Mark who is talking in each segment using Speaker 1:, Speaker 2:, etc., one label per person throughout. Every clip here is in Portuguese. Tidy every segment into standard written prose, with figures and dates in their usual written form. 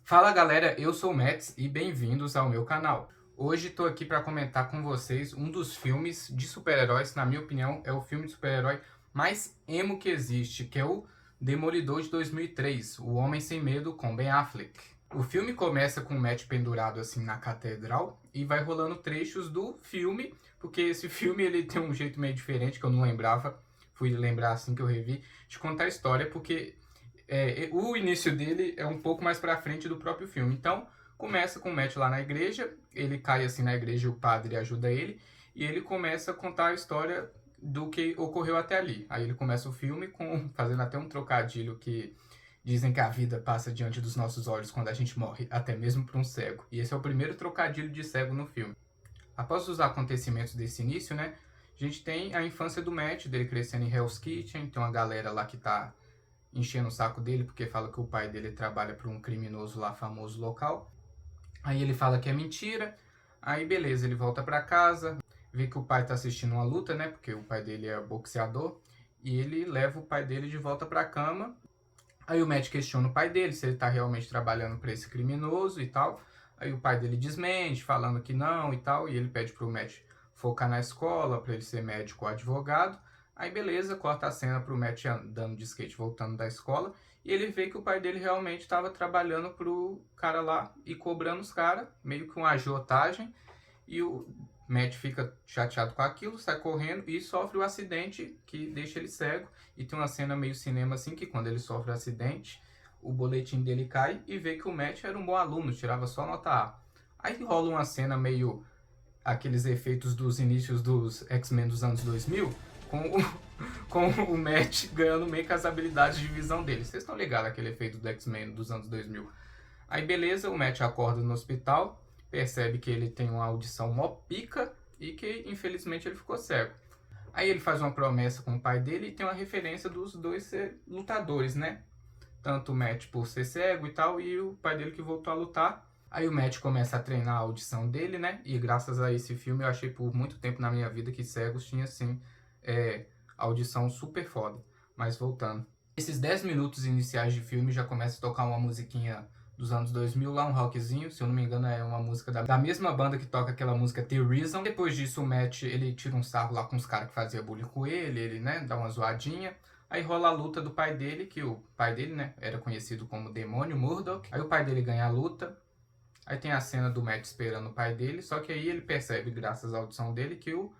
Speaker 1: Fala galera, eu sou o Mets e bem-vindos ao meu canal. Hoje estou aqui para comentar com vocês um dos filmes de super-heróis, na minha opinião, é o filme de super-herói mais emo que existe, que é o Demolidor de 2003, O Homem Sem Medo com Ben Affleck. O filme começa com o Matt pendurado assim na catedral e vai rolando trechos do filme, porque esse filme ele tem um jeito meio diferente que eu não lembrava, fui lembrar assim que eu revi, de contar a história, porque o início dele é um pouco mais pra frente do próprio filme. Então, começa com o Matt lá na igreja, ele cai assim na igreja, o padre ajuda ele, e ele começa a contar a história do que ocorreu até ali. Aí ele começa o filme fazendo até um trocadilho que dizem que a vida passa diante dos nossos olhos quando a gente morre, até mesmo para um cego. E esse é o primeiro trocadilho de cego no filme. Após os acontecimentos desse início, né, a gente tem a infância do Matt, dele crescendo em Hell's Kitchen, tem uma galera lá que tá enchendo o saco dele porque fala que o pai dele trabalha para um criminoso lá famoso local. Aí ele fala que é mentira. Aí beleza, ele volta para casa, vê que o pai tá assistindo uma luta, né? Porque o pai dele é boxeador. E ele leva o pai dele de volta para a cama. Aí o Matt questiona o pai dele se ele tá realmente trabalhando para esse criminoso e tal. Aí o pai dele desmente, falando que não e tal. E ele pede pro Matt focar na escola, para ele ser médico ou advogado. Aí beleza, corta a cena pro Matt andando de skate, voltando da escola, e ele vê que o pai dele realmente estava trabalhando pro cara lá e cobrando os caras, meio que uma agiotagem, e o Matt fica chateado com aquilo, sai correndo e sofre o acidente que deixa ele cego. E tem uma cena meio cinema assim, que quando ele sofre o acidente, o boletim dele cai e vê que o Matt era um bom aluno, tirava só nota A. Aí rola uma cena meio aqueles efeitos dos inícios dos X-Men dos anos 2000, com com o Matt ganhando meio que as habilidades de visão dele. Vocês estão ligados aquele efeito do X-Men dos anos 2000. Aí beleza, o Matt acorda no hospital, percebe que ele tem uma audição mó pica e que infelizmente ele ficou cego. Aí ele faz uma promessa com o pai dele e tem uma referência dos dois ser lutadores, né? Tanto o Matt por ser cego e tal, e o pai dele que voltou a lutar. Aí o Matt começa a treinar a audição dele, né? E graças a esse filme eu achei por muito tempo na minha vida que cegos tinha assim audição super foda. Mas voltando. Esses 10 minutos iniciais de filme já começa a tocar uma musiquinha dos anos 2000 lá, um rockzinho. Se eu não me engano é uma música da mesma banda que toca aquela música The Reason. Depois disso o Matt, ele tira um sarro lá com os caras que faziam bullying com ele, né, dá uma zoadinha. Aí rola a luta do pai dele, que o pai dele, né, era conhecido como Demônio Murdock. Aí o pai dele ganha a luta. Aí tem a cena do Matt esperando o pai dele, só que aí ele percebe, graças à audição dele, que o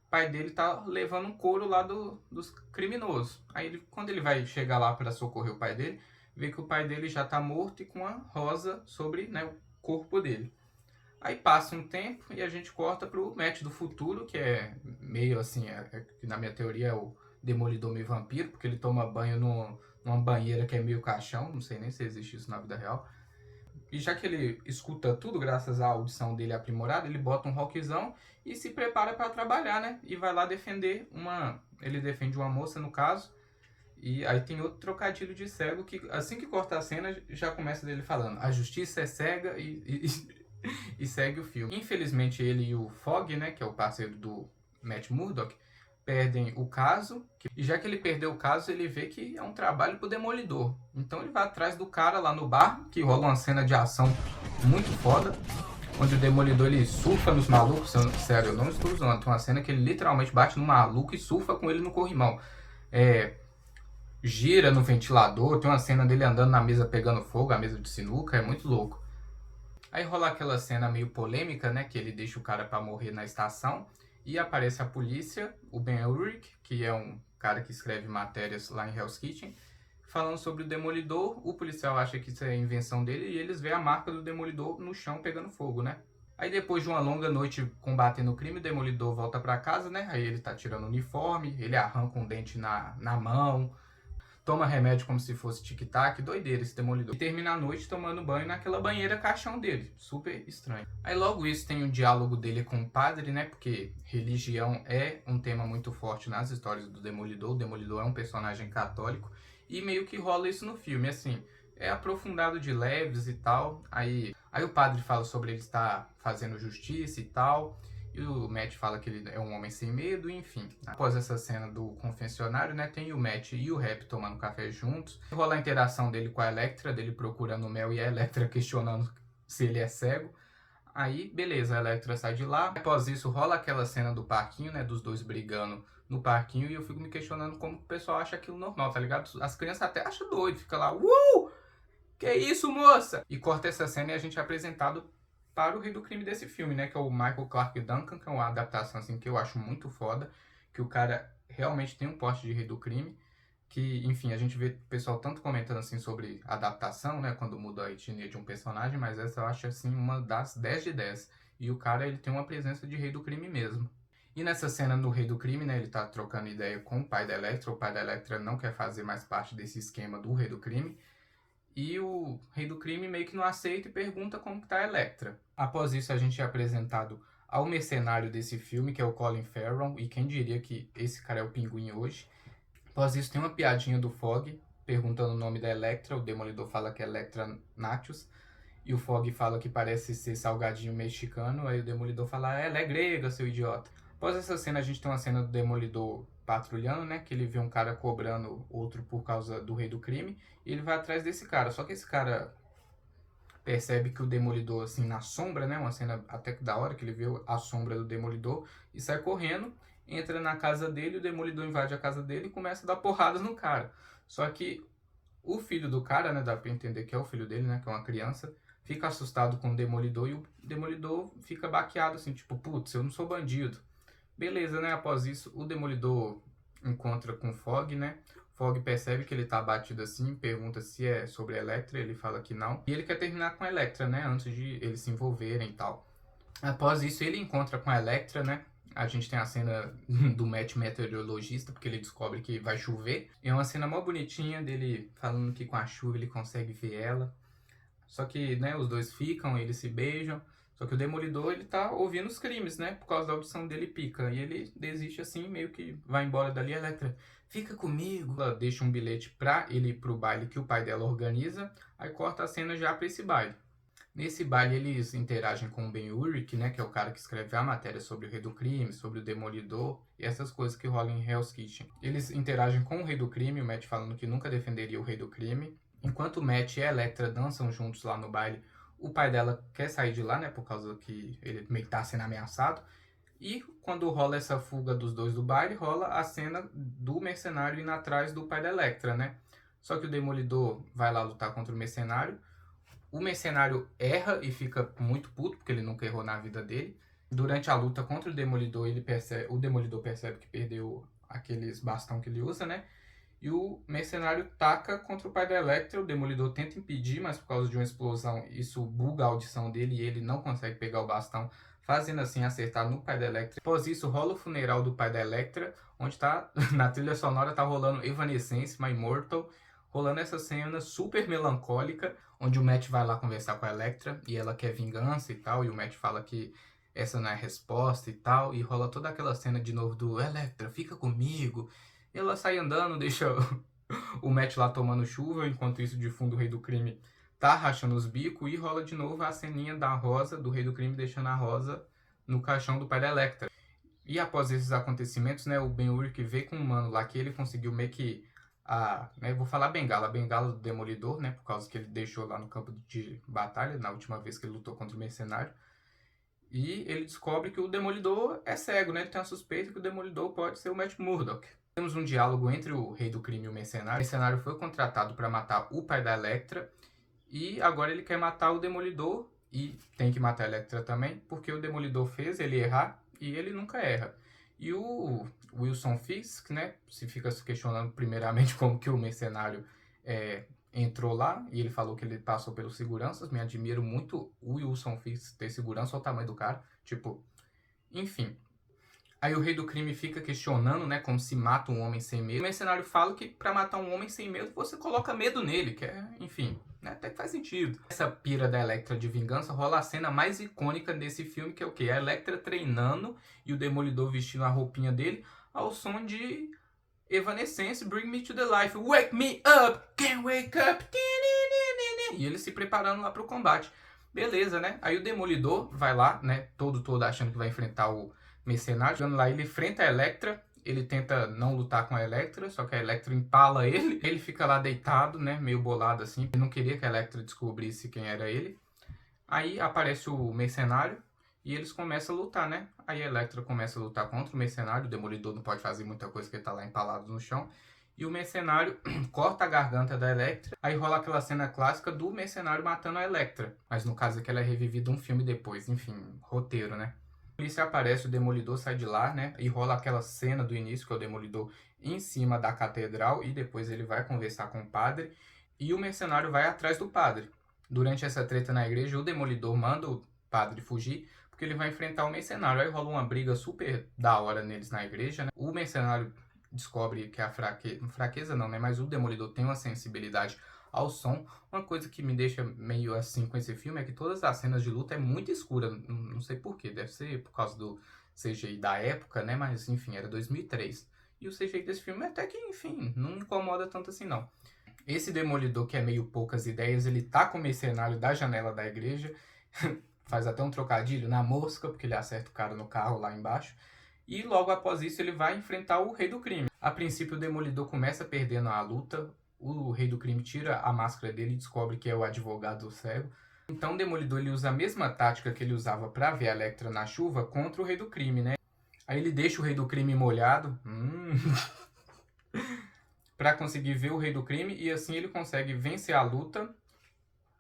Speaker 1: pai dele tá levando um couro lá dos criminosos. Aí quando ele vai chegar lá para socorrer o pai dele, vê que o pai dele já tá morto e com uma rosa sobre, né, o corpo dele. Aí passa um tempo e a gente corta pro Matt do futuro, que é meio assim, que na minha teoria é o Demolidor meio vampiro, porque ele toma banho numa banheira que é meio caixão, não sei nem se existe isso na vida real. E já que ele escuta tudo graças à audição dele aprimorada, ele bota um rockzão e se prepara para trabalhar, né? E vai lá defender ele defende uma moça, no caso. E aí tem outro trocadilho de cego que, assim que corta a cena, já começa dele falando: a justiça é cega e segue o filme. Infelizmente ele e o Fogg, né, que é o parceiro do Matt Murdock, perdem o caso, e já que ele perdeu o caso, ele vê que é um trabalho pro Demolidor. Então ele vai atrás do cara lá no bar, que rola uma cena de ação muito foda, onde o Demolidor ele surfa nos malucos. Sério, eu não estou usando. Tem uma cena que ele literalmente bate no maluco e surfa com ele no corrimão. Gira no ventilador, tem uma cena dele andando na mesa pegando fogo, a mesa de sinuca, é muito louco. Aí rola aquela cena meio polêmica, né, que ele deixa o cara pra morrer na estação, e aparece a polícia, o Ben Urich, que é um cara que escreve matérias lá em Hell's Kitchen, falando sobre o Demolidor. O policial acha que isso é invenção dele e eles veem a marca do Demolidor no chão pegando fogo, né? Aí depois de uma longa noite combatendo o crime, o Demolidor volta pra casa, né? Aí ele tá tirando o uniforme, ele arranca um dente na mão, toma remédio como se fosse tic-tac, doideira esse Demolidor. E termina a noite tomando banho naquela banheira caixão dele, super estranho. Aí logo isso tem um diálogo dele com o padre, né, porque religião é um tema muito forte nas histórias do Demolidor. O Demolidor é um personagem católico e meio que rola isso no filme, assim, é aprofundado de leves e tal. Aí o padre fala sobre ele estar fazendo justiça e tal, E o Matt fala que ele é um homem sem medo, enfim. Após essa cena do confessionário, né, tem o Matt e o Rap tomando café juntos. Rola a interação dele com a Elektra, dele procurando o Mel e a Elektra questionando se ele é cego. Aí, beleza, a Elektra sai de lá. Após isso, rola aquela cena do parquinho, né, dos dois brigando no parquinho. E eu fico me questionando como o pessoal acha aquilo normal, tá ligado? As crianças até acham doido, fica lá, que isso, moça? E corta essa cena e a gente é apresentado para o rei do crime desse filme, né? Que é o Michael Clarke Duncan, que é uma adaptação assim que eu acho muito foda, que o cara realmente tem um porte de rei do crime, que, enfim, a gente vê o pessoal tanto comentando assim sobre adaptação, né, quando muda a etnia de um personagem, mas essa eu acho assim uma das 10 de 10. E o cara, ele tem uma presença de rei do crime mesmo. E nessa cena do rei do crime, né, ele tá trocando ideia com o pai da Elektra. O pai da Elektra não quer fazer mais parte desse esquema do rei do crime. E o rei do crime meio que não aceita e pergunta como que tá a Elektra. Após isso, a gente é apresentado ao mercenário desse filme, que é o Colin Farrell. E quem diria que esse cara é o Pinguim hoje. Após isso, tem uma piadinha do Fog, perguntando o nome da Elektra. O Demolidor fala que é Elektra Nachos. E o Fog fala que parece ser salgadinho mexicano. Aí o Demolidor fala, ela é grega, seu idiota. Após essa cena, a gente tem uma cena do Demolidor patrulhando, né? Que ele vê um cara cobrando outro por causa do rei do crime. E ele vai atrás desse cara. Só que esse cara percebe que o Demolidor, assim, na sombra, né? Uma cena até que da hora, que ele vê a sombra do Demolidor. E sai correndo, entra na casa dele. O Demolidor invade a casa dele e começa a dar porradas no cara. Só que o filho do cara, né? Dá pra entender que é o filho dele, né? Que é uma criança. Fica assustado com o Demolidor. E o Demolidor fica baqueado, assim, tipo, putz, eu não sou bandido. Beleza, né? Após isso, o Demolidor encontra com o Fog, né? Fog percebe que ele tá abatido assim, pergunta se é sobre a Elektra, ele fala que não. E ele quer terminar com a Elektra, né? Antes de eles se envolverem e tal. Após isso, ele encontra com a Elektra, né? A gente tem a cena do Matt meteorologista, porque ele descobre que vai chover. E é uma cena mó bonitinha dele falando que com a chuva ele consegue ver ela. Só que, né, os dois ficam, eles se beijam. Só que o Demolidor, ele tá ouvindo os crimes, né? Por causa da audição dele pica. E ele desiste assim, meio que vai embora dali. A Elektra, fica comigo. Ela deixa um bilhete pra ele ir pro baile que o pai dela organiza. Aí corta a cena já pra esse baile. Nesse baile eles interagem com o Ben Urich, né? Que é o cara que escreve a matéria sobre o Rei do Crime, sobre o Demolidor. E essas coisas que rolam em Hell's Kitchen. Eles interagem com o Rei do Crime, o Matt falando que nunca defenderia o Rei do Crime. Enquanto o Matt e a Elektra dançam juntos lá no baile, o pai dela quer sair de lá, né? Por causa que ele meio que tá sendo ameaçado. E quando rola essa fuga dos dois do baile, rola a cena do mercenário indo atrás do pai da Elektra, né? Só que o Demolidor vai lá lutar contra o mercenário. O mercenário erra e fica muito puto, porque ele nunca errou na vida dele. Durante a luta contra o Demolidor, o Demolidor percebe que perdeu aqueles bastão que ele usa, né? E o mercenário taca contra o pai da Elektra. O Demolidor tenta impedir, mas por causa de uma explosão, isso buga a audição dele e ele não consegue pegar o bastão, fazendo assim acertar no pai da Elektra. Após isso, rola o funeral do pai da Elektra, onde tá, na trilha sonora tá rolando Evanescence, My Immortal, rolando essa cena super melancólica, onde o Matt vai lá conversar com a Elektra e ela quer vingança e tal, e o Matt fala que essa não é a resposta e tal, e rola toda aquela cena de novo do Elektra, fica comigo. Ela sai andando, deixa o Matt lá tomando chuva, enquanto isso de fundo o Rei do Crime tá rachando os bicos, e rola de novo a ceninha da Rosa, do Rei do Crime deixando a Rosa no caixão do pai da Elektra. E após esses acontecimentos, né, o Ben Urich vê com o mano lá que ele conseguiu meio que vou falar a bengala do Demolidor, né, por causa que ele deixou lá no campo de batalha, na última vez que ele lutou contra o mercenário. E ele descobre que o Demolidor é cego, né, ele tem a suspeita que o Demolidor pode ser o Matt Murdock. Temos um diálogo entre o Rei do Crime e o mercenário. O mercenário foi contratado para matar o pai da Elektra e agora ele quer matar o Demolidor e tem que matar a Elektra também, porque o Demolidor fez ele errar e ele nunca erra. E o Wilson Fisk, né, se fica se questionando primeiramente como que o mercenário entrou lá, e ele falou que ele passou pelos seguranças. Me admiro muito o Wilson Fisk ter segurança, olha o tamanho do cara, tipo, enfim. Aí o Rei do Crime fica questionando, né, como se mata um homem sem medo. O mercenário fala que pra matar um homem sem medo, você coloca medo nele, que é, enfim, né, até que faz sentido. Essa pira da Elektra de vingança rola a cena mais icônica desse filme, que é o quê? A Elektra treinando e o Demolidor vestindo a roupinha dele ao som de Evanescence, Bring Me to the Life, Wake Me Up, Can't Wake Up, e ele se preparando lá pro combate. Beleza, né? Aí o Demolidor vai lá, né? Todo achando que vai enfrentar o Mercenário. Chegando lá, ele enfrenta a Elektra. Ele tenta não lutar com a Elektra, só que a Elektra empala ele. Ele fica lá deitado, né? Meio bolado assim. Ele não queria que a Elektra descobrisse quem era ele. Aí aparece o Mercenário e eles começam a lutar, né? Aí a Elektra começa a lutar contra o Mercenário. O Demolidor não pode fazer muita coisa porque ele tá lá empalado no chão. E o Mercenário corta a garganta da Elektra. Aí rola aquela cena clássica do Mercenário matando a Elektra. Mas no caso aqui ela é revivida um filme depois. Enfim, roteiro, né? A polícia aparece, o Demolidor sai de lá, né? E rola aquela cena do início que é o Demolidor em cima da catedral. E depois ele vai conversar com o padre. E o Mercenário vai atrás do padre. Durante essa treta na igreja, o Demolidor manda o padre fugir, porque ele vai enfrentar o Mercenário. Aí rola uma briga super da hora neles na igreja, né? O Mercenário descobre que a fraqueza não, né? Mas o Demolidor tem uma sensibilidade ao som. Uma coisa que me deixa meio assim com esse filme é que todas as cenas de luta é muito escura. Não sei porquê, deve ser por causa do CGI da época, né? Mas enfim, era 2003. E o CGI desse filme até que, enfim, não incomoda tanto assim não. Esse Demolidor, que é meio poucas ideias, ele tá com o Mercenário da janela da igreja, faz até um trocadilho na mosca, porque ele acerta o cara no carro lá embaixo, e logo após isso ele vai enfrentar o Rei do Crime. A princípio o Demolidor começa perdendo a luta, o Rei do Crime tira a máscara dele e descobre que é o advogado cego. Então o Demolidor ele usa a mesma tática que ele usava para ver a Elektra na chuva contra o Rei do Crime, né? Aí ele deixa o Rei do Crime molhado. Para conseguir ver o Rei do Crime e assim ele consegue vencer a luta.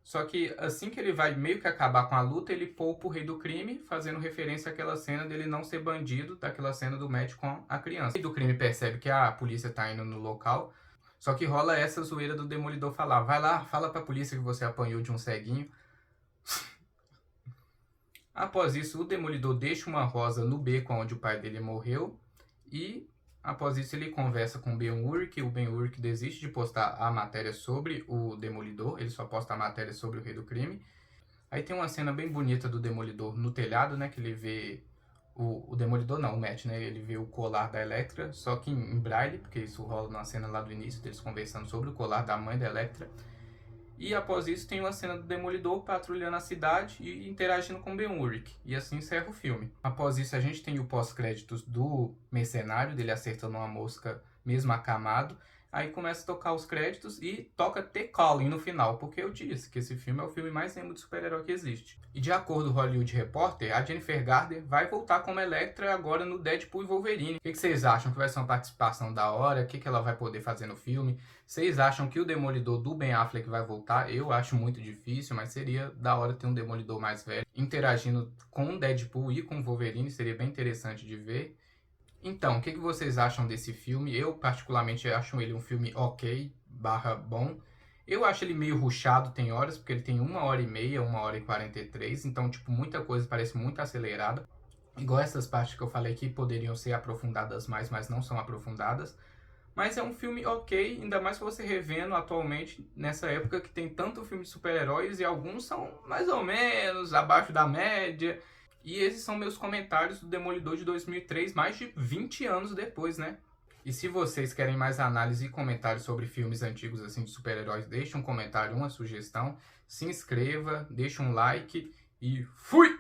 Speaker 1: Só que assim que ele vai meio que acabar com a luta, ele poupa o Rei do Crime, fazendo referência àquela cena dele não ser bandido, daquela cena do médico com a criança. O Rei do Crime percebe que a polícia tá indo no local, só que rola essa zoeira do Demolidor falar: vai lá, fala pra polícia que você apanhou de um ceguinho. Após isso, o Demolidor deixa uma rosa no beco onde o pai dele morreu e após isso, ele conversa com o Ben-Urich. O Ben-Urich desiste de postar a matéria sobre o Demolidor. Ele só posta a matéria sobre o Rei do Crime. Aí tem uma cena bem bonita do Demolidor no telhado, né? Que ele vê... O Demolidor não, o Matt, né? Ele vê o colar da Elektra, só que em braille, porque isso rola na cena lá do início, deles conversando sobre o colar da mãe da Elektra. E após isso tem uma cena do Demolidor patrulhando a cidade e interagindo com Ben-Urich. E assim encerra o filme. Após isso a gente tem o pós-créditos do Mercenário, dele acertando uma mosca mesmo acamado. Aí começa a tocar os créditos e toca The Calling no final, porque eu disse que esse filme é o filme mais emo de super-herói que existe. E de acordo com o Hollywood Reporter, a Jennifer Garner vai voltar como Elektra agora no Deadpool e Wolverine. O que vocês acham? Que vai ser uma participação da hora? O que ela vai poder fazer no filme? Vocês acham que o Demolidor do Ben Affleck vai voltar? Eu acho muito difícil, mas seria da hora ter um Demolidor mais velho interagindo com o Deadpool e com o Wolverine, seria bem interessante de ver. Então, o que vocês acham desse filme? Eu, particularmente, acho ele um filme ok, bom. Eu acho ele meio rushado, tem horas, porque ele tem 1h30, 1h43. Então, tipo, muita coisa parece muito acelerada. Igual essas partes que eu falei que poderiam ser aprofundadas mais, mas não são aprofundadas. Mas é um filme ok, ainda mais se você revendo atualmente, nessa época que tem tanto filme de super-heróis e alguns são mais ou menos abaixo da média. E esses são meus comentários do Demolidor de 2003, mais de 20 anos depois, né? E se vocês querem mais análise e comentários sobre filmes antigos assim de super-heróis, deixe um comentário, uma sugestão, se inscreva, deixe um like e fui!